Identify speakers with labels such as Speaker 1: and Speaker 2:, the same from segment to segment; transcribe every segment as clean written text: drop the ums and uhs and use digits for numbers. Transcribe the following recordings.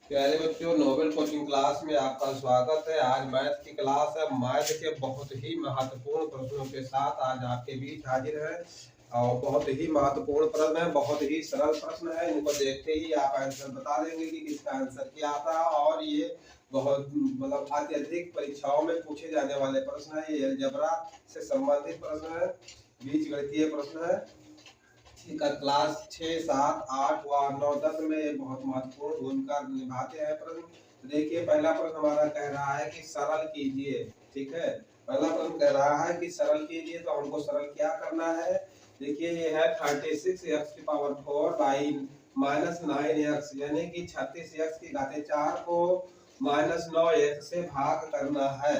Speaker 1: प्यारे बच्चों, Nobel coaching class में आपका स्वागत है। आज मैथ की क्लास है। मैथ के बहुत ही महत्वपूर्ण प्रश्नों के साथ आज आपके बीच हाजिर है और बहुत ही महत्वपूर्ण प्रश्न है, बहुत ही सरल प्रश्न है। इनको देखते ही आप आंसर बता देंगे कि किसका आंसर क्या आता है। और ये बहुत मतलब अत्यधिक परीक्षाओं में पूछे जाने वाले प्रश्न है। ये अलजेब्रा से संबंधित प्रश्न है, बीजगणितीय प्रश्न है। क्लास 6, 7, 8 व 9, 10 में ये बहुत महत्वपूर्ण भूमिका निभाते हैं प्रश्न। तो देखिए, पहला प्रश्न हमारा कह रहा है कि सरल कीजिए। ठीक है, पहला प्रश्न कह रहा है कि सरल कीजिए, तो हमको सरल क्या करना है। देखिए, ये है 36x⁴ बाई -9x, यानी कि 36x की घाते 4 को -9x से भाग करना है।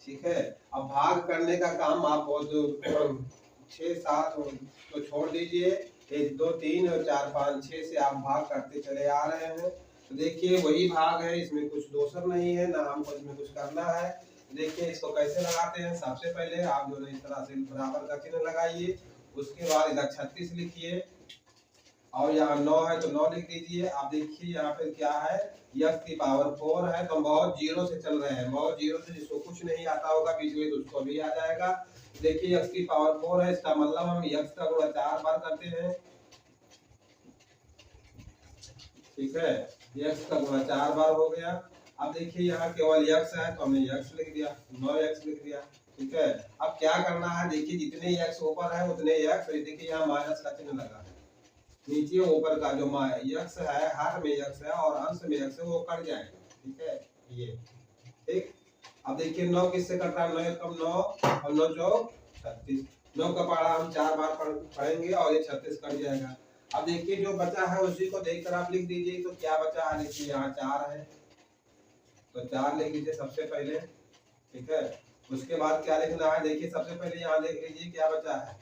Speaker 1: ठीक है, अब भाग करने का काम आप बहुत 6, 7 तो छोड़ दीजिए, 1, 2, 3 और 4, 5, 6 से आप भाग करते चले आ रहे हैं। तो देखिए, वही भाग है, इसमें कुछ दोषर नहीं है, ना हमको इसमें कुछ करना है। देखिए, इसको कैसे लगाते हैं। सबसे पहले आप जो है इस तरह से बराबर का चिन्ह लगाइए, उसके बाद इधर 36 लिखिए और यहाँ 9 है तो 9 लिख दीजिए। आप देखिए यहाँ पे क्या है, x⁴ है, तो हम बहुत जीरो से चल रहे हैं। बहुत जीरो से जिसको कुछ नहीं आता होगा बीच में, तो उसको भी आ जाएगा। देखिए, x⁴ है, इसका मतलब हम x का गुणा 4 बार करते हैं। ठीक है, x का गुणा 4 बार हो गया। अब देखिए, यहाँ केवल x है तो हमने x लिख दिया, 9x लिख दिया। ठीक है, अब क्या करना है, देखिए जितने x ऊपर है उतने x, देखिए यहाँ माइनस का चिन्ह लगा है। नीचे ऊपर का जो यक्स है, हर में यक्स है और अंश में यक्स है, वो कट जाएगा। ठीक है, ये ठीक। अब देखिए 9 किससे कट रहा है, 9 कम 9 और 9 चौक 36। 9 का पढ़ा हम 4 बार पढ़ेंगे और ये 36 कट जाएगा। अब देखिए, जो बचा है उसी को देखकर आप लिख दीजिए। तो क्या बचा है, देखिए यहाँ 4 है तो 4 लिख लीजिए सबसे पहले। ठीक है, उसके बाद क्या लिखना है, देखिए सबसे पहले यहाँ देख लीजिए क्या बचा है,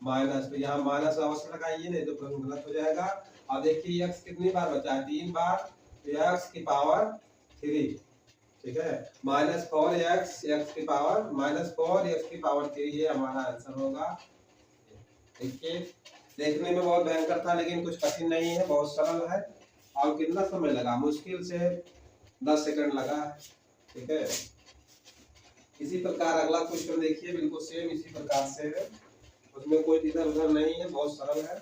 Speaker 1: माइनस। तो यहाँ माइनस अवश्य लगाइए, नहीं तो प्रश्न गलत हो जाएगा। और देखिए x कितनी बार बचा है, 3 बार, तो x⁴। ठीक है, -4x -4x⁴ ये हमारा आंसर होगा। देखिए, देखने में बहुत भयंकर था लेकिन कुछ कठिन नहीं है, बहुत सरल है। और कितना समय लगा, मुश्किल से 10 सेकंड लगा। ठीक है, इसी प्रकार अगला क्वेश्चन देखिए, बिल्कुल सेम इसी प्रकार से है, उसमें कोई इधर उधर नहीं है, बहुत सरल है।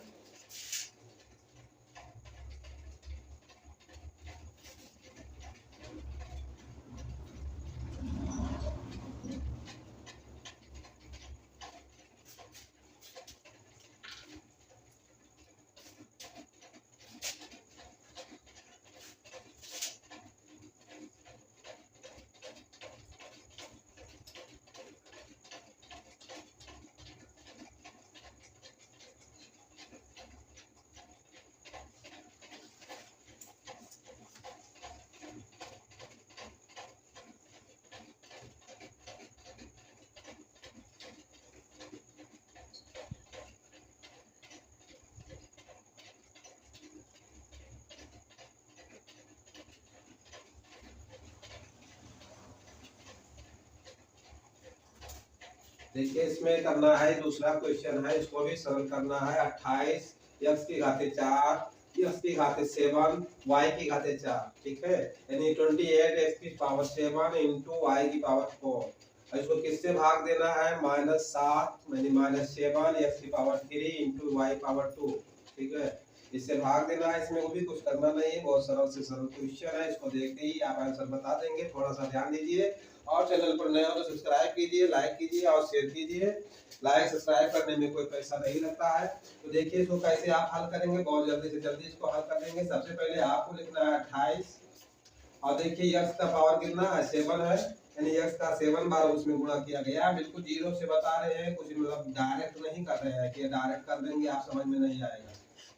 Speaker 1: देखिए, इसमें करना है, दूसरा क्वेश्चन है, इसको भी सरल करना है। 28 x की घाते 4 x की घाते 7 y की घाते 4। ठीक है, यानी 28 x की पावर 7 इंटू y की पावर 4। इसको किससे भाग देना है, -7 यानी -7 x की पावर 3 इंटू y पावर 2। ठीक है, इससे भाग देना है। इसमें वो भी कुछ करना नहीं है, बहुत सरल से सरल क्वेश्चन है। इसको देखते ही आप आंसर बता देंगे। थोड़ा सा ध्यान दीजिए और चैनल पर नए हो तो सब्सक्राइब कीजिए, लाइक कीजिए और शेयर कीजिए। लाइक सब्सक्राइब करने में कोई पैसा नहीं लगता है। तो देखिए, इसको कैसे आप हल करेंगे, बहुत जल्दी से जल्दी इसको हल कर देंगे। सबसे पहले आपको लिखना है 28 और देखिए x का पावर कितना है, 7 है, यानी x का 7 बार उसमें गुणा किया गया। बिल्कुल जीरो से बता रहे हैं, कुछ मतलब डायरेक्ट नहीं कर रहे हैं कि डायरेक्ट कर देंगे आप समझ में नहीं आएगा।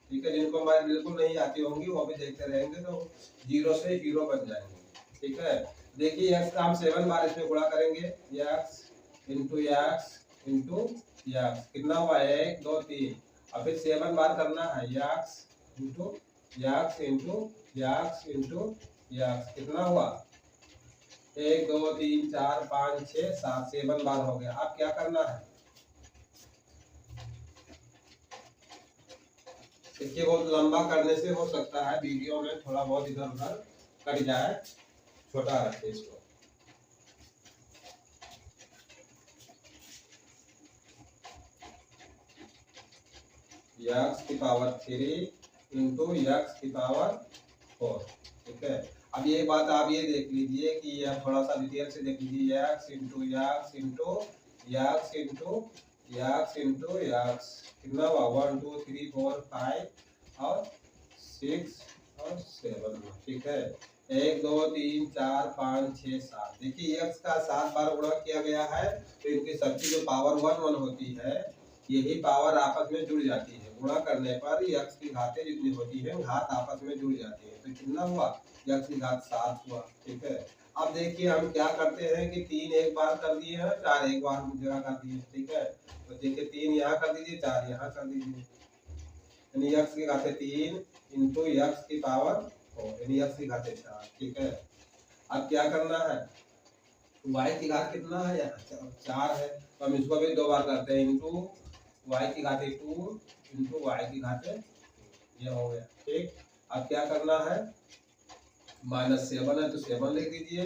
Speaker 1: ठीक है, जिनको मैथ बिल्कुल नहीं आती होंगी वो भी देखते रहेंगे तो जीरो से हीरो बन जाएंगे। ठीक है, देखिए x का हम 7 बार इसमें गुणा करेंगे, x इंटू x कितना हुआ, 1 2 3 और फिर 7 बार करना है, x इंटू x कितना हुआ, 1 2 3 4 5 6 7 7 बार हो गया। अब क्या करना है, देखिए बहुत लंबा करने से हो सकता है वीडियो में थोड़ा बहुत इधर उधर कट जाए, छोटा रखे इसको। x की पावर 3 इंटू एक्स की पावर 4, ठीक है। अब ये बात आप ये देख लीजिए कि यह थोड़ा सा डिटेल से देख लीजिए, x into x into x into x into x कितना हुआ 1 2 3 4 5 और 6 और 7, ठीक है। 1 2 3 4 5 6 7, देखिए x का 7 बार गुणा किया गया है, तो इनकी सबकी जो पावर 1 1 होती है यही पावर आपस में जुड़ जाती है। गुणा करने पर x की घातें जितनी होती है घात आपस में जुड़ जाती है, तो कितना हुआ x की घात 7 हुआ, ठीक है। अब देखिए हम क्या करते हैं कि 3 एक बार कर दिए हैं, 4 एक बार जगह कर दिए, ठीक है। तो देखिए 3 यहाँ कर दीजिए, 4 यहाँ कर दीजिए, यानी x की घातें 3 इंटू एक्स की पावर 4 यानी x की घातें 4, ठीक है। अब क्या करना है, y की घात कितना है यहाँ 4 है, तो हम इसको भी 2 बार करते हैं, इंटू y की घातें 2 इंटू y की घातें, ये हो गया, ठीक। अब क्या करना है, -7 है तो 7 लिख दीजिए,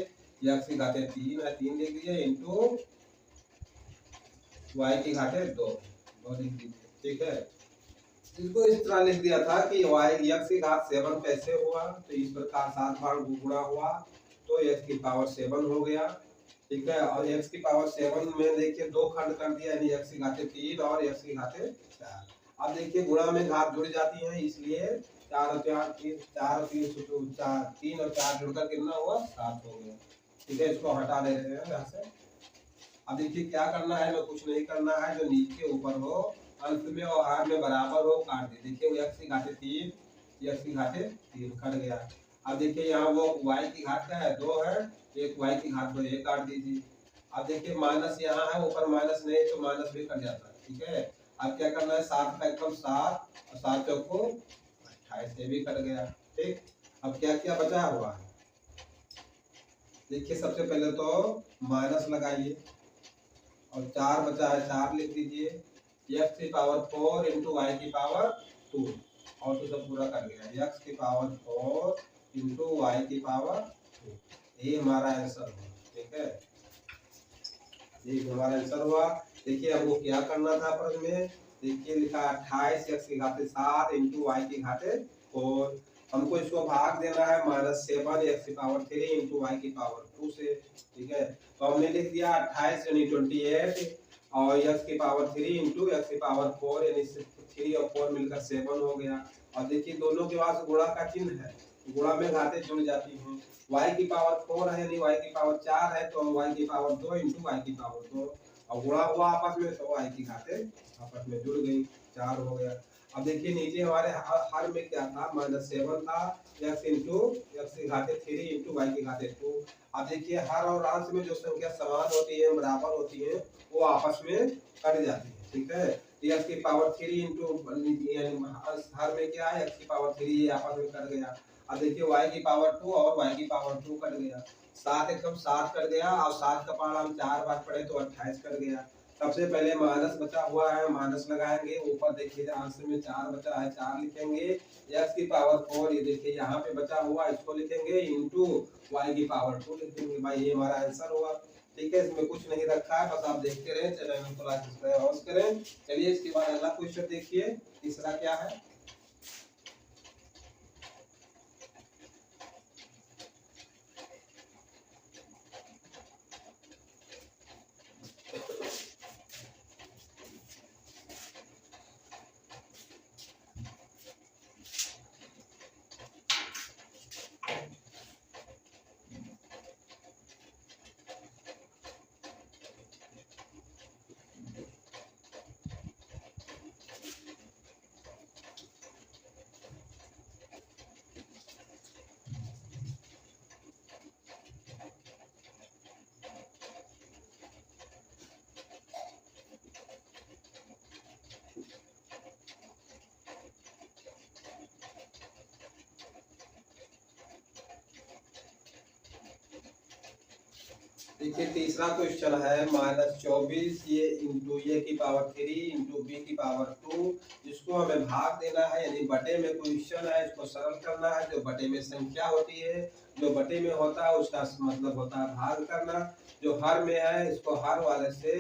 Speaker 1: x की घातें 3 है 3 लिख दीजिए, इंटू y की घातें 2 लिख दीजिए, ठीक है। इसको इस तरह लिख दिया था कि x की घात 7 कैसे हुआ, तो इस प्रकार 7 बार गुणा हुआ तो x की पावर 7 हो गया, ठीक है। और x की पावर 7 में देखिए 2 खंड कर दिया, यानी x की घातें 3 और x की घातें 4। अब देखिए गुणा में घात जुड़ जाती हैं, इसलिए 4 और 4 3 और 4 जुड़कर कितना हुआ 7 हो गया, ठीक है। इसको हटा दे रहे हैं यहाँ से। अब देखिए क्या करना है, मैं कुछ नहीं करना है, जो नीचे ऊपर हो अंत में और हार में बराबर हो काट दे। देखिए x की घातें 3, x की घातें 3 कट गया। अब देखिए यहाँ वो y की घात क्या है 2 है, एक y की घात 2 ये काट दीजिए। अब देखिए माइनस यहाँ है, ऊपर माइनस नहीं तो माइनस भी कट जाता है, ठीक है। अब क्या करना है 7 का एकदम 7 और 7 चौको 28 से भी कट गया, ठीक। अब क्या क्या बचा हुआ है, देखिए सबसे पहले तो माइनस लगाइए और 4 बचा है 4 लिख दीजिए, x की पावर 4 इंटू वाई की पावर 2 और तो सब पूरा कर गया, x की पावर 4 इंटू वाई की पावर 2, ये हमारा आंसर हुआ, ठीक है। ये हमारा आंसर हुआ। देखिए हमको क्या करना था प्रश्न में, देखिए लिखा 28 x की घातें 7 इंटू वाई की घातें 4, हमको इसको भाग देना है -7 x की पावर 3 इंटू वाई की पावर 2 से, ठीक है। तो हमने लिख दिया 28 यानी 28 और x की पावर 3 इंटू एक्स की पावर 4 यानी 3 और 4 मिलकर 7 हो गया। और देखिए दोनों के पास गुणा का चिन्ह है, गुणा में घातें जुड़ जाती हैं। y की पावर 4 है यानी y की पावर 4 है तो y की पावर 2 इंटू वाई की पावर 2 और गुणा हुआ आपस में तो y की घातें आपस में जुड़ गई, 4 हो गया। अब देखिए नीचे हमारे हर में क्या था -7 था, x इंटू एक्स की घातें 3 इंटू वाई की घातें 2। अब देखिए हर और अंश में जो संख्या समान होती है बराबर होती है वो आपस में कट जाती है, ठीक है। एक्स की पावर 3 इंटू हर में क्या है x की पावर 3 ये आपस में कट गया। अब देखिए y की पावर 2 और y की पावर 2 कट गया, 7 एकदम 7 कट गया और 7 का पावर हम 4 बार पढ़े तो 28 कट गया। सबसे पहले माइनस बचा हुआ है, माइनस लगाएंगे, ऊपर देखिए आंसर में 4 बचा है 4 लिखेंगे, x की पावर 4 ये देखिए यहाँ पे बचा हुआ इसको लिखेंगे इंटू y की पावर 2 लिखेंगे, भाई ये हमारा आंसर हुआ, ठीक है। इसमें कुछ नहीं रखा है, बस आप देखते रहे, चैनल को लाइक सब्सक्राइब करें। चलिए इसके बाद अगला क्वेश्चन देखिए, तीसरा क्या है। देखिए तीसरा क्वेश्चन है -24 ये इंटू ए की पावर 3 इंटू बी की पावर 2, जिसको इसको हमें भाग देना है, यानी बटे में क्वेश्चन है, इसको सरल करना है। जो बटे में संख्या होती है, जो बटे में होता है उसका मतलब होता है भाग करना। जो हर में है इसको हर वाले से,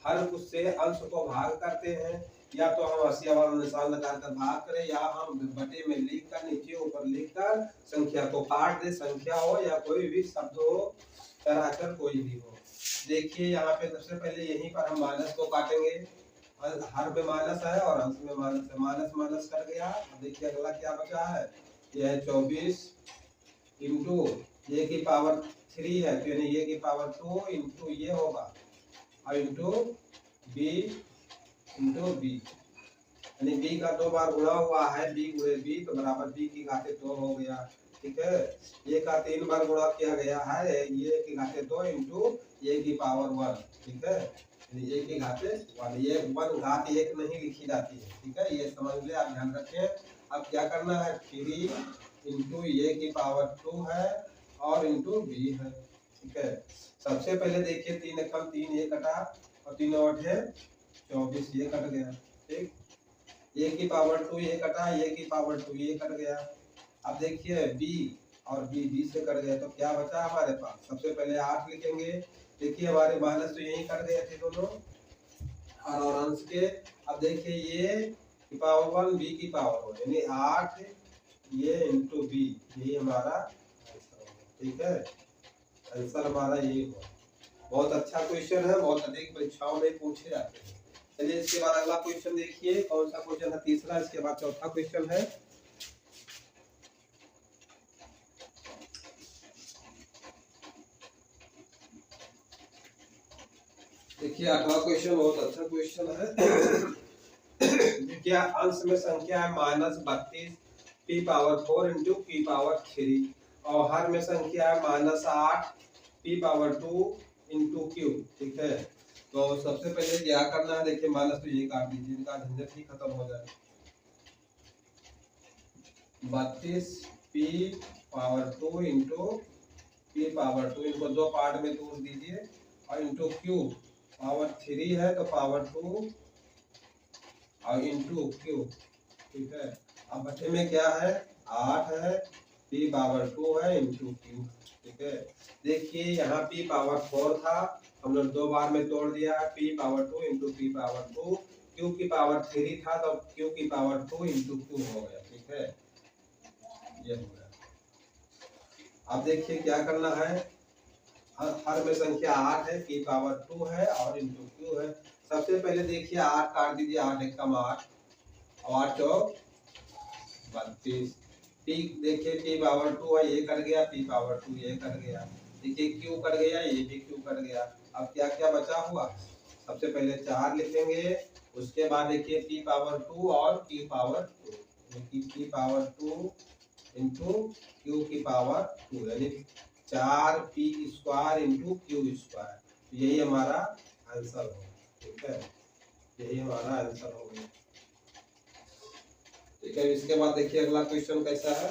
Speaker 1: हर कुछ से अंश को भाग करते हैं। या तो हम हंसिया वाला निशान लगाकर भाग करें, या हम बटे में लिख कर नीचे ऊपर लिख कर संख्या को काट दे। संख्या हो या कोई भी शब्द हो, चराचर कोई भी हो। देखिए यहाँ पे सबसे पहले यहीं पर हम माइनस को काटेंगे। हर में माइनस है और अंश में माइनस है, माइनस माइनस कर गया। देखिए अगला क्या बचा है, यह है 24 इंटू ए की पावर 3 है, तो यानी ए की पावर 2 इंटू ये होगा, और इंटू बी इंटू बी, यानी बी का 2 बार गुणा हुआ है, बी गुणे बी तो बराबर बी की घाते 2 हो गया। ठीक है, ए का 3 बार गुणा किया गया है, ए की घाते 2 इंटू ए की पावर 1। ठीक है, ए की घाते 1, ये 1 घात 1 नहीं लिखी जाती है। ठीक है, ये समझ ले, आप ध्यान रखें। अब क्या करना है, 3 इंटू ए की पावर 2 है और इंटू बी है। ठीक है, सबसे पहले देखिए 3 एकम 3 ये कटा और 3 8 है 24, ये कट गया। ठीक, ए की पावर 2 ये कटा, ए की पावर 2 ये कट गया। अब देखिए बी और बी बी से कट गया, तो क्या बचा हमारे पास, सबसे पहले 8 लिखेंगे। देखिए हमारे माइनस तो यही कट गए थे दोनों और अंश के। अब देखिए ये की पावर 1 बी की पावर 1, यानी 8 ये इंटू बी, यही हमारा आंसर होगा। ठीक है, आंसर हमारा ये होगा। बहुत अच्छा क्वेश्चन है, बहुत अधिक परीक्षाओं में पूछे जाते हैं। चलिए इसके बाद अगला क्वेश्चन देखिए, कौन सा क्वेश्चन है, तीसरा। इसके बाद चौथा क्वेश्चन है, देखिए 8वां क्वेश्चन बहुत अच्छा क्वेश्चन है। देखिए अंश में संख्या है -32 P power 4 into P power 3, और हर में संख्या है -8 पी पावर 2 इंटू क्यू। ठीक है, तो सबसे पहले क्या करना है, देखिए माइनस तो ये काट दीजिए, इनका झंझट ही खत्म हो जाए। 32 P power 2 into P power 2, इनको दो पार्ट में तोड़ दीजिए, और इंटू क्यू पावर 3 है तो पावर 2 और इंटू क्यू। ठीक है, अब बटे में क्या है, 8 है, पी पावर 2 है इंटू क्यू। ठीक है, देखिए यहाँ पी पावर 4 था, हम लोग दो बार में तोड़ दिया है, P power 2 into P power 2। Q की पावर 3 था तो क्यू की पावर 2 इंटू क्यू हो गया। ठीक है, ये हो गया। अब देखिए क्या करना है, हर में संख्या 8 है, पी पावर 2 है और इंटू क्यू है। सबसे पहले देखिए 8 काट दीजिए, 8 एकम 8 और 8 चौक 32। पी देखिए पी पावर 2 है, ये कट गया, पी पावर 2 ये कट गया। देखिए क्यू कट गया, ये भी क्यू कट गया। अब क्या क्या बचा हुआ, सबसे पहले 4 लिखेंगे, उसके बाद देखिए पी पावर 2 और P power 2, P power 2 into Q की पावर 2, यानी 4 P square into Q square, यही हमारा आंसर होगा। ठीक है, यही हमारा आंसर होगा। ठीक है, इसके बाद देखिए अगला क्वेश्चन कैसा है,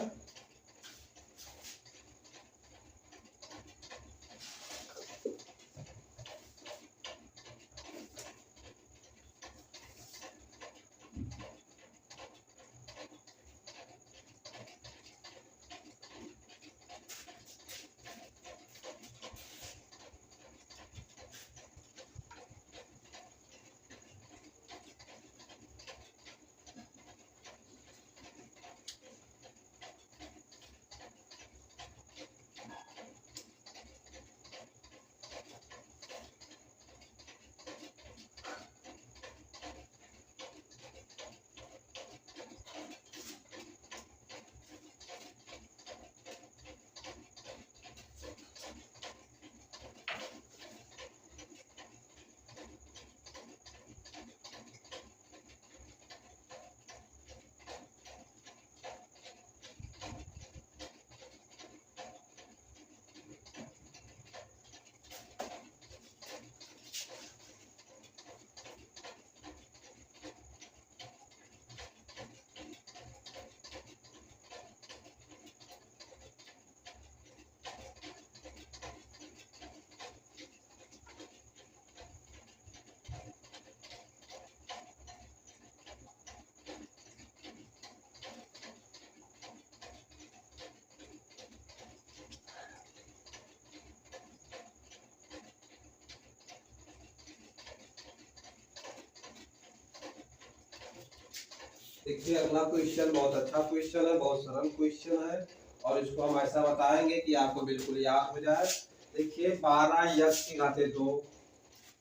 Speaker 1: देखिए अगला क्वेश्चन बहुत अच्छा क्वेश्चन है, बहुत सरल क्वेश्चन है और इसको हम ऐसा बताएंगे कि आपको बिल्कुल याद हो जाए। देखिए 12 यक्स की घाते 2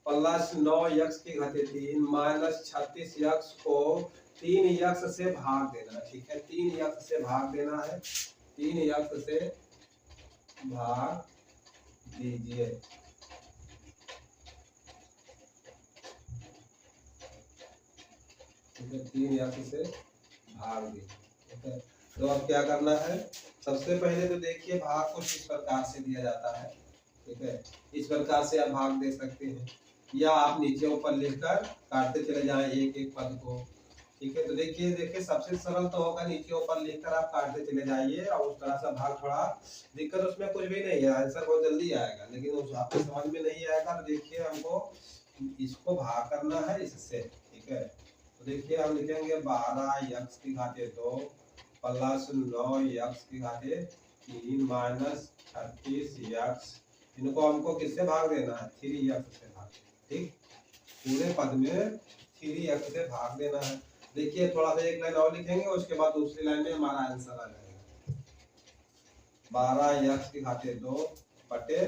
Speaker 1: प्लस 9 यक्स की घाते 3 माइनस 36 यक्स को 3 यक्स से भाग देना। ठीक है, 3 यक्स से भाग देना है, 3 यक्स से भाग दीजिए। ठीक है, 3 यक्स से भाग दीजिए। ठीक है, तो अब क्या करना है, सबसे पहले तो देखिए भाग को किस प्रकार से दिया जाता है। ठीक है, इस प्रकार से आप भाग दे सकते हैं या आप नीचे ऊपर लिखकर काटते चले जाएं एक एक पद को। ठीक है, तो देखिए सबसे सरल तो होगा नीचे ऊपर लिखकर आप काटते चले जाइए और उस तरह से भाग, थोड़ा दिक्कत उसमें कुछ भी नहीं है, आंसर बहुत जल्दी आएगा, लेकिन उस आपको समझ में नहीं आएगा। तो देखिए हमको इसको भाग करना है इससे। ठीक है, तो देखिए हम लिखेंगे 12 यक्स की घाते 2 प्लस 9 यक्स की घाते 3 माइनस 36 यक्स, इनको हमको किससे भाग देना है, 3 यक्स से भाग। ठीक, पूरे पद में 3 यक्स से भाग देना है। देखिए थोड़ा सा एक लाइन और लिखेंगे, उसके बाद दूसरी लाइन में हमारा आंसर आ जाएगा। 12 यक्स की घाते 2 बटे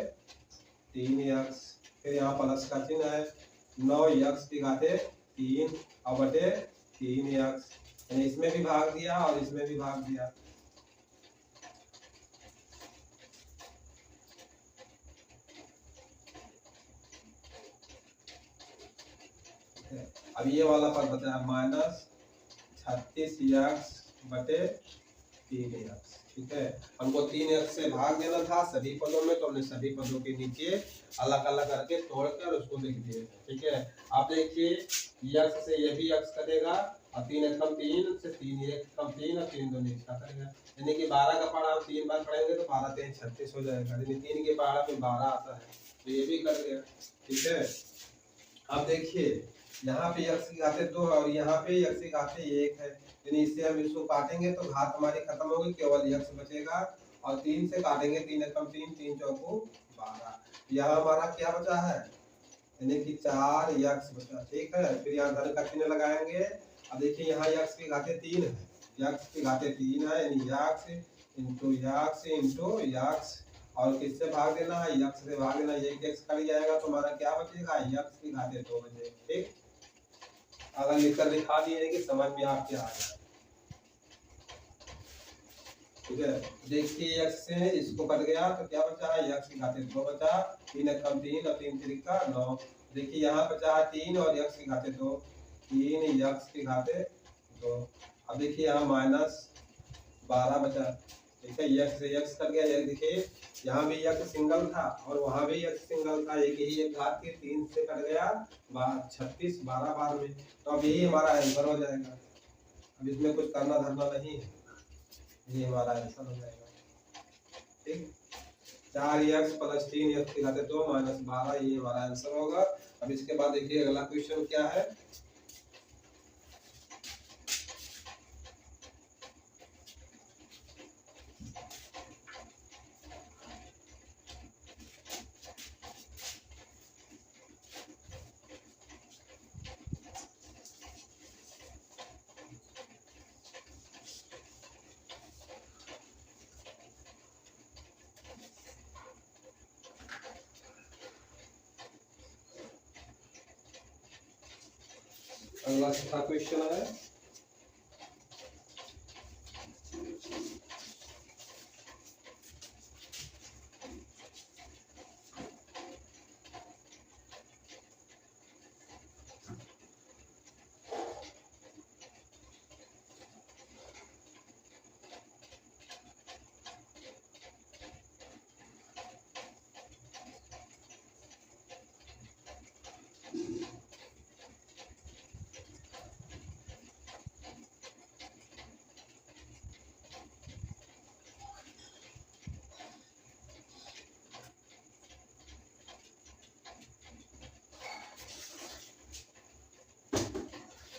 Speaker 1: 3 यक्स, फिर यहाँ प्लस का चिन्ह है, 9 यक्स की घाते 3 और बटे 3 यक्स, इसमें भी भाग दिया और इसमें भी भाग दिया। अब ये वाला पद बचा है माइनस 36 यक्स बटे 3 यक्स। ठीक है, हमको 3 यक्स से भाग देना था सभी पदों में, तो हमने सभी पदों के नीचे अलग अलग करके तोड़कर उसको लिख दिए। ठीक है, आप देखिए यक्स से ये भी यक्स कटेगा और 3 एक कम 3 से 3 एक कम 3 और 3 दूनी इसका करेगा, यानी कि 12 का पहाड़ा हम 3 बार पढ़ेंगे तो 12 3 36 हो जाएगा, यानी 3 के पहाड़ा में 12 आता है, तो ये भी कट गया। ठीक है, अब देखिए यहाँ पे यक्स की घाते 2 है और यहाँ पे यक्स की घाते 1 है, यानी इससे हम इसको काटेंगे तो घात हमारी खत्म होगी, केवल यक्स बचेगा और 3 से काटेंगे 3 एकम 3 3 चौको 12, यहाँ हमारा क्या बचा है, यानी कि 4 यक्स बचा। ठीक है, फिर यहाँ धन का चिन्ह लगाएंगे। अब देखिए यहाँ यक्स की घाते 3 है, यक्स की घाते 3 है, यानी x into x into x, और किससे भाग देना है, यक्स से भाग देना, ये यक्स कट जाएगा तो हमारा क्या बचेगा, यक्स की घाते 2 बचेगा। ठीक, अगर लिखकर दिखा दिए कि समझ में आपके आ जाए। ठीक है, देखिए यक्स से इसको कट गया तो क्या बचा है, यक्स की घाते 2 बचा, 3 एकम 3 और 3 त्रिका 9। देखिए यहाँ बचा है 3 और यक्स की घाते 2, 3 यक्स की घाते 2। अब देखिए यहाँ माइनस 12 बचा। ठीक है, यक्स से यक्स कट गया, ये देखिए यहाँ भी यक्स सिंगल था और वहां भी यक्स सिंगल था, एक ही एक घात के 3 से कट गया 36 12 बार में, तो अब यही हमारा आंसर हो जाएगा। अब इसमें कुछ करना धरना नहीं है, ये हमारा आंसर हो जाएगा। ठीक, 4 यक्स प्लस 3 यक्स की घाते 2 माइनस 12, ये हमारा आंसर होगा। अब इसके बाद देखिए अगला क्वेश्चन क्या है, अगला छठा क्वेश्चन है,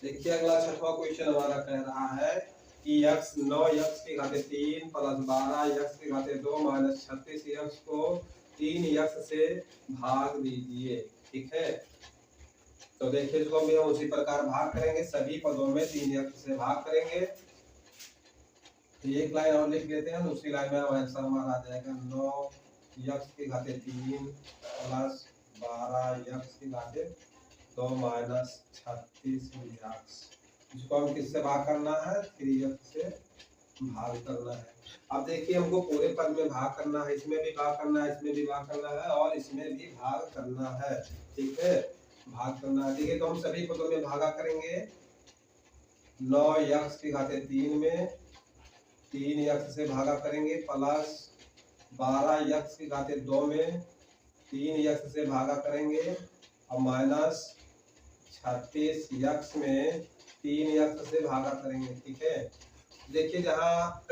Speaker 1: देखिए अगला छठवां क्वेश्चन हमारा कह रहा है कि यक्स 9 यक्स की घाते 3 प्लस 12 यक्स की घाते 2 माइनस 36 यक्स को 3 यक्स से भाग दीजिए। ठीक है, तो देखिए इसको भी हम उसी प्रकार भाग करेंगे, सभी पदों में 3x से भाग करेंगे। तो एक लाइन और लिख लेते हैं, दूसरी लाइन में आंसर हमारा आ जाएगा 9x की घाते 3 प्लस 12x की घाते 2 माइनस 36x। इसको हम किससे भाग करना है, 3x से भाग करना है। अब देखिए हमको पूरे पद में भाग करना है, इसमें भी भाग करना है, इसमें भी भाग करना है और इसमें भी भाग करना है। ठीक है, भाग करना है। देखिए तो हम सभी पदों में भागा करेंगे। 9x की घाते 3 में 3x से भागा करेंगे प्लस 12x की घाते 2 में 3x से भागा करेंगे और माइनस 36x में 3x से भागा करेंगे। ठीक है, देखिए जहाँ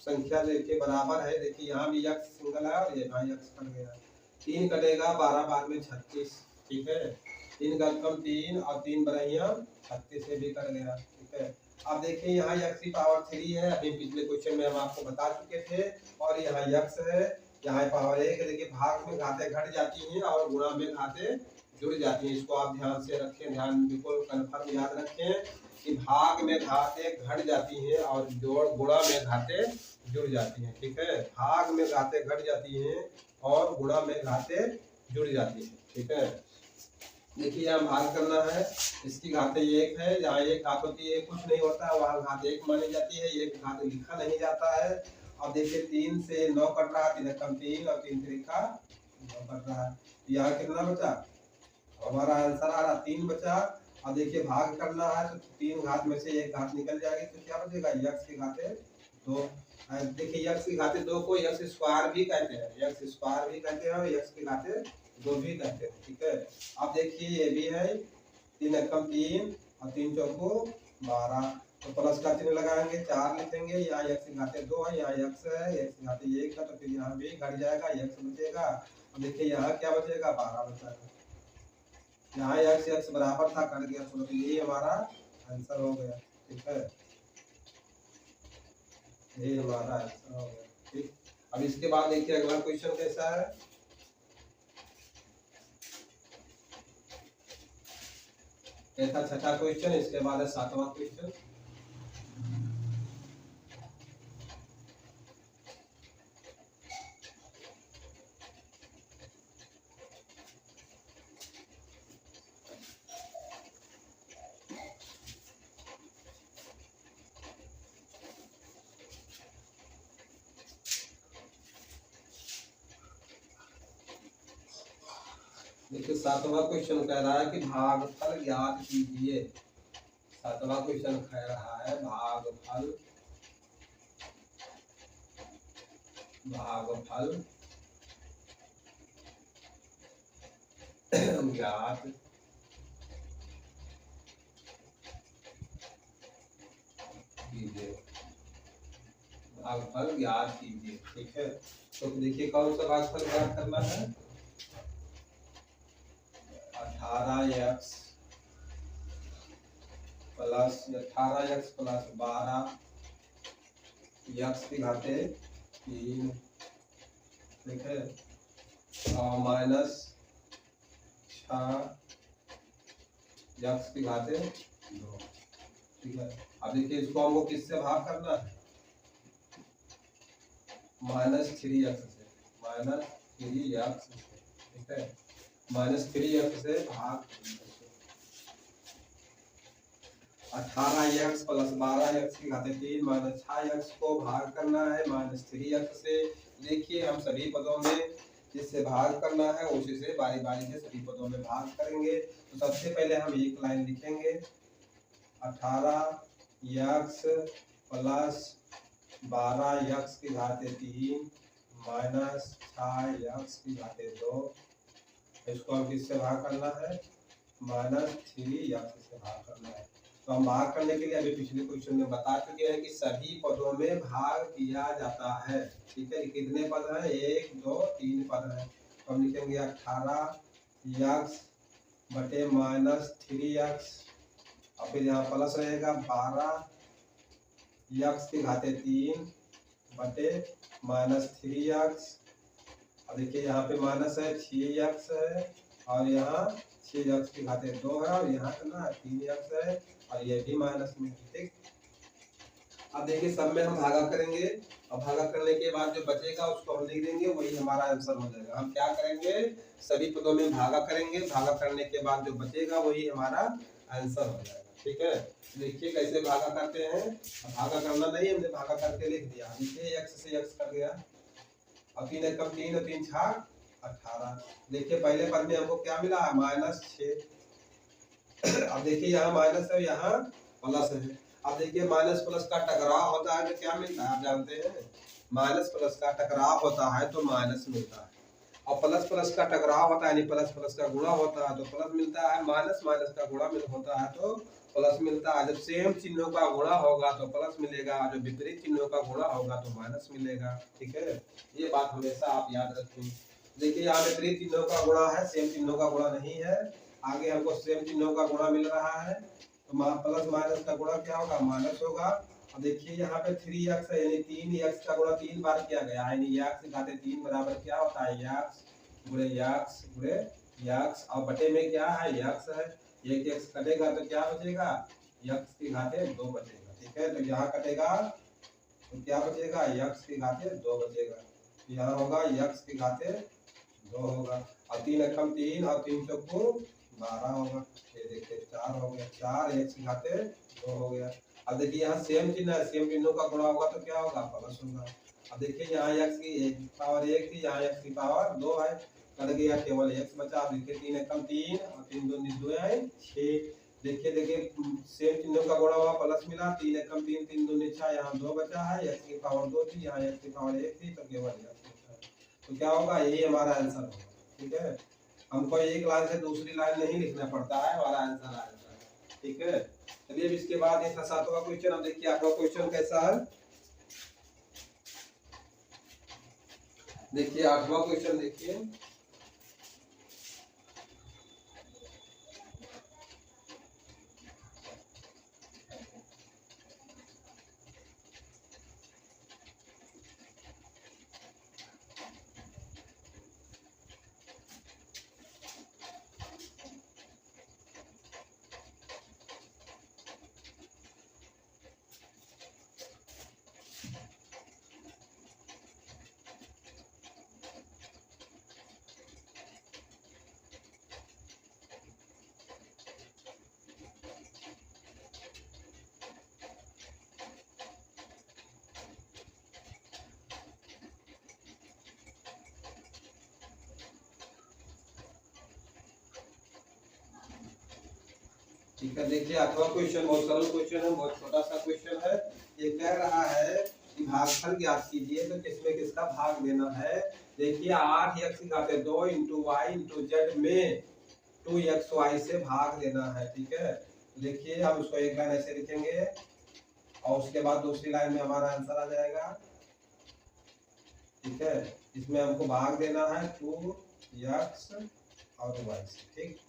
Speaker 1: संख्या देखिए बराबर है, देखिए यहाँ भी x सिंगल है और यहाँ x कट गया, 3 कटेगा 12 बाद में 36। ठीक है, 3 का कम 3 और 3 बढ़ाइया 36 से भी कट गया। ठीक है, अब देखिए यहाँ x की पावर 3 है, अभी पिछले क्वेश्चन में हम आपको बता चुके थे, और यहाँ x है, यहाँ पावर 1 है। देखिए भाग में घातें घट जाती हैं और गुणा में घातें जुड़ जाती हैं। इसको आप ध्यान से रखें, ध्यान बिल्कुल कन्फर्म याद रखें कि भाग में घातें घट जाती हैं और जोड़ गुणा में घातें जुड़ जाती हैं। ठीक है, भाग में घातें घट जाती हैं और गुणा में घातें जुड़ जाती हैं। ठीक है, देखिए यहाँ भाग करना है, इसकी घातें 1 है, जहाँ एक घात होती है कुछ नहीं होता है, वहाँ घात 1 मानी जाती है, एक घात लिखा नहीं जाता है। अब देखिए 3 से 9 कट रहा है, 3 कम 3 और 3 3 का 9 कट रहा है। यहाँ कितना बचा, हमारा आंसर आ रहा 3 बचा। अब देखिए भाग करना है तो 3 घात में से एक घात निकल जाएगी, तो क्या बचेगा, x की घातें 2। देखिए x की घातें 2 को x स्क्वायर भी कहते हैं, x स्क्वायर भी कहते हैं और x की घातें 2 भी कहते हैं। ठीक है, अब देखिए ये भी है, 3 कम 3 और 3 चौको 12, तो प्लस का चिन्ह लगाएंगे, 4 लिखेंगे, यहाँ x की घातें 2 है, यहाँ x है, x की घातें 1 है, तो फिर यहाँ भी घट जाएगा, x बचेगा। अब देखिए यहाँ क्या बचेगा, 12 बचेगा। यहाँ x बराबर था, कट गया, तो ये हमारा आंसर हो गया। ठीक है, ये हमारा आंसर हो गया। ठीक, अब इसके बाद देखिए अगला क्वेश्चन कैसा है। ये था छठा क्वेश्चन, इसके बाद है 7वां क्वेश्चन। देखिए 7वां क्वेश्चन कह रहा है कि भागफल ज्ञात कीजिए। 7वां क्वेश्चन कह रहा है भागफल ज्ञात कीजिए, भागफल ज्ञात कीजिए। ठीक है, तो देखिए कौन सा भागफल ज्ञात करना है, 18x प्लस 12 x की घातें 3। ठीक है, और माइनस 6 x की घातें 2। ठीक है, अब देखिए इसको हमको किससे भाग करना है, -3x से, -3x से। ठीक है, -3x से भाग 18x प्लस 12x की घातें 3 माइनस 6x को भाग करना है -3x से। देखिए हम सभी पदों में जिससे भाग करना है उसी से बारी बारी से सभी पदों में भाग करेंगे। तो सबसे पहले हम एक लाइन लिखेंगे, 18x प्लस 12x की घातें 3 माइनस 6x की घातें 2। इसको हम किससे भाग करना है, -3x से भाग करना है। तो हम भाग करने के लिए अभी पिछले क्वेश्चन में बता चुके हैं कि सभी पदों में भाग किया जाता है। ठीक है, कितने पद हैं, 1 2 3 पद हैं। तो हम लिखेंगे 18x बटे -3x और फिर यहाँ प्लस रहेगा 12x की घातें 3 बटे -3x। अब देखिए यहाँ पे माइनस है, 6x है और यहाँ 6x की घाते 2 है और यहाँ कितना 3x है और ये भी माइनस में, ठीक। अब देखिए सब में हम भागा करेंगे और भागा करने के बाद जो बचेगा उसको हम लिख देंगे, वही हमारा आंसर हो जाएगा। हम क्या करेंगे, सभी पदों में भागा करेंगे, भागा करने के बाद जो बचेगा वही हमारा आंसर हो जाएगा, ठीक है। देखिए कैसे भागा करते हैं, भागा करना नहीं, हमने भागा करके लिख दिया। देखिए x से x कर गया और 3 एकम 3 और 3 छाक 18। देखिए पहले पद में हमको क्या मिला, -6। अब देखिए यहाँ माइनस है, यहाँ प्लस है। अब देखिए माइनस प्लस का टकराव होता है तो क्या मिलता है, आप जानते हैं, माइनस प्लस का टकराव होता है तो माइनस मिलता है, और प्लस प्लस का टकराव होता है यानी प्लस प्लस का गुणा होता है तो प्लस मिलता है, माइनस माइनस का गुणा होता है तो प्लस मिलता है। जब सेम चिन्हों का गुणा होगा तो प्लस मिलेगा, जब विपरीत चिन्हों का गुणा होगा तो माइनस मिलेगा, ठीक है। ये बात हमेशा आप याद रखें। देखिए यहाँ विपरीत चिन्हों का गुणा है, सेम चिन्हों का गुणा नहीं है। आगे हमको सेम चिन्हों का गुणा मिल रहा है तो प्लस माइनस का गुणा क्या होगा, माइनस होगा। और देखिए यहाँ पे 3x है यानी 3x का गुणा 3 बार किया गया है, यानी x घाते 3 बराबर क्या होता है, x गुणे x और बटे में क्या है, x है। एक x कटेगा तो क्या बचेगा, x की घाते 2 बचेगा, ठीक है। तो यहाँ कटेगा तो क्या बचेगा, x की घाते 2 बचेगा। यहाँ होगा x की घाते 2 होगा और 3 एकम 3 और 3 चौको 12 होगा। ये देखिए 4 हो गया, 4 x की घाते 2 हो गया। अब देखिए यहाँ सेम चिन्ह है, सेम चिन्हों का गुणा होगा तो क्या होगा, प्लस होगा। अब देखिए यहाँ x की पावर 1 थी, यहाँ x की पावर 2 है, कट गया, केवल x बचा। अब देखिए 3 एकम 3 और 3 2 2 है 6। देखिए सेम चिन्हों का गुणा हुआ, प्लस मिला, 3 एकम 3 3 2 6, यहाँ 2 बचा है, x की पावर 2 थी, यहाँ x की पावर 1 थी तो केवल x बचा। तो क्या होगा, यही हमारा आंसर होगा, ठीक है। हमको एक लाइन से दूसरी लाइन नहीं लिखना पड़ता है, हमारा आंसर आ जाता है, ठीक है। चलिए अब इसके बाद ये था 7वां क्वेश्चन। अब देखिए 8वां क्वेश्चन कैसा है। देखिए 8वां क्वेश्चन देखिए, ठीक है। देखिए 8वां क्वेश्चन बहुत सरल क्वेश्चन है, बहुत छोटा सा क्वेश्चन है। ये कह रहा है कि भागफल ज्ञात कीजिए, तो किसमें किसका भाग देना है। देखिए 8x की घाते 2 इंटू वाई इंटू जेड में 2xy से भाग देना है, ठीक है। देखिए हम उसको एक लाइन ऐसे लिखेंगे और उसके बाद दूसरी लाइन में हमारा आंसर आ जाएगा, ठीक है। इसमें हमको भाग देना है 2x और y से, ठीक।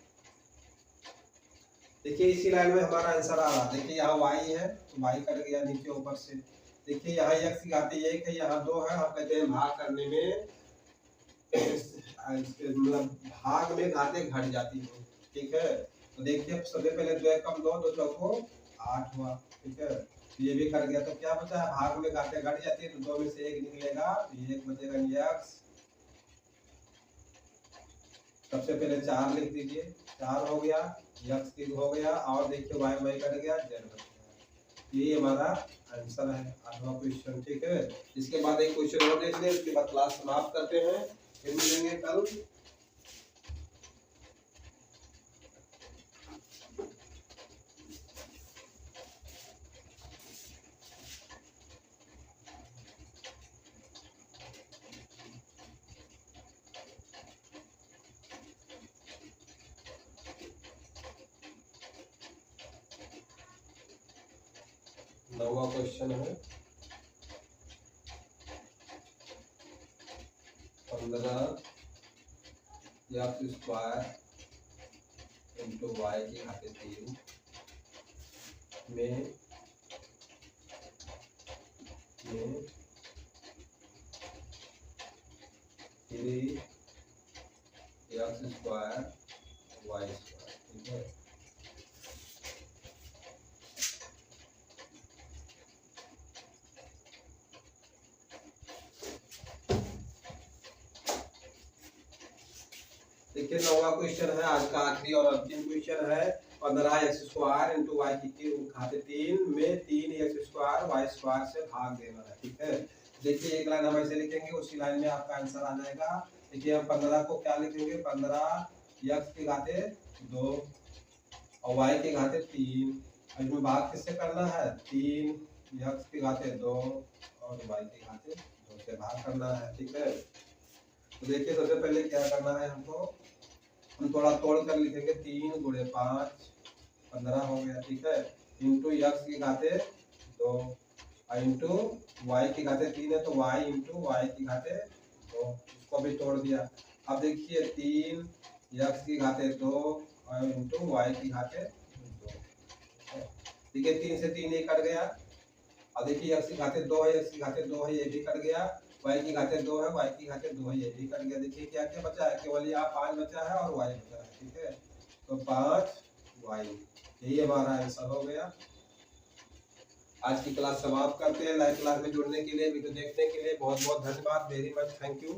Speaker 1: देखिए इसी लाइन में हमारा आंसर आ रहा है। देखिए यहाँ y है तो y कट गया नीचे ऊपर से। देखिए यहाँ x की घाते 1 है, यहाँ 2 है। हम कहते हैं भाग करने में मतलब भाग में घाते घट जाती है, ठीक है। तो देखिए सबसे पहले 2 एकम 2 2 चौको 8 हुआ, ठीक है। ये भी कर गया तो क्या बचा है, भाग में घाते घट जाती है तो 2 में से 1 निकलेगा तो ये 1 बचेगा x। सबसे पहले 4 लिख दीजिए, 4 हो गया, x की हो गया और देखिए y y कट गया, z बच गया। ये हमारा आंसर है 8वां क्वेश्चन, ठीक है। इसके बाद एक क्वेश्चन और देख लें, उसके बाद क्लास समाप्त करते हैं, फिर मिलेंगे कल। नौवां क्वेश्चन है 15 x स्क्वायर इंटू वाई की घाते 3 में 3 x स्क्वायर देखिए 9वां क्वेश्चन है आज का आखिरी और अंतिम क्वेश्चन है। 15x² इंटू वाई की घात 3 में 3x² y² से भाग देना है। ठीक है, देखिए एक लाइन हम ऐसे लिखेंगे, उसी लाइन में आपका आंसर आ जाएगा। देखिए हम 15 को क्या लिखेंगे, 15x की घाते 2 और y की घाते 3। इसमें भाग किससे करना है, 3x की घाते 2 और y की घाते 2 से भाग करना है। ठीक है, तो देखिए सबसे पहले क्या करना है हमको, हम थोड़ा तोड़ कर लिखेंगे, 3 गुणे 5 15 हो गया। ठीक है, इंटू x की घाते 2 इंटू वाई की घाते 3 है तो y इंटू वाई की घाते 2, इसको भी तोड़ दिया। अब देखिए 3 x की घाते 2 और इंटू वाई की घाते 2। ठीक है, 3 से 3 ये कट गया। अब देखिए x की घाते 2 है, x की घाते 2 है, ये भी कट गया। y की घाते 2 है, y की घाते 2 है, ये भी कट गया। देखिए क्या क्या बचा है, केवल यहाँ 5 बचा है और y बचा है। ठीक है, तो 5y, यही हमारा आंसर हो गया। आज की क्लास समाप्त करते हैं। लाइव क्लास में जुड़ने के लिए, वीडियो देखने के लिए बहुत बहुत धन्यवाद। Very much, thank you.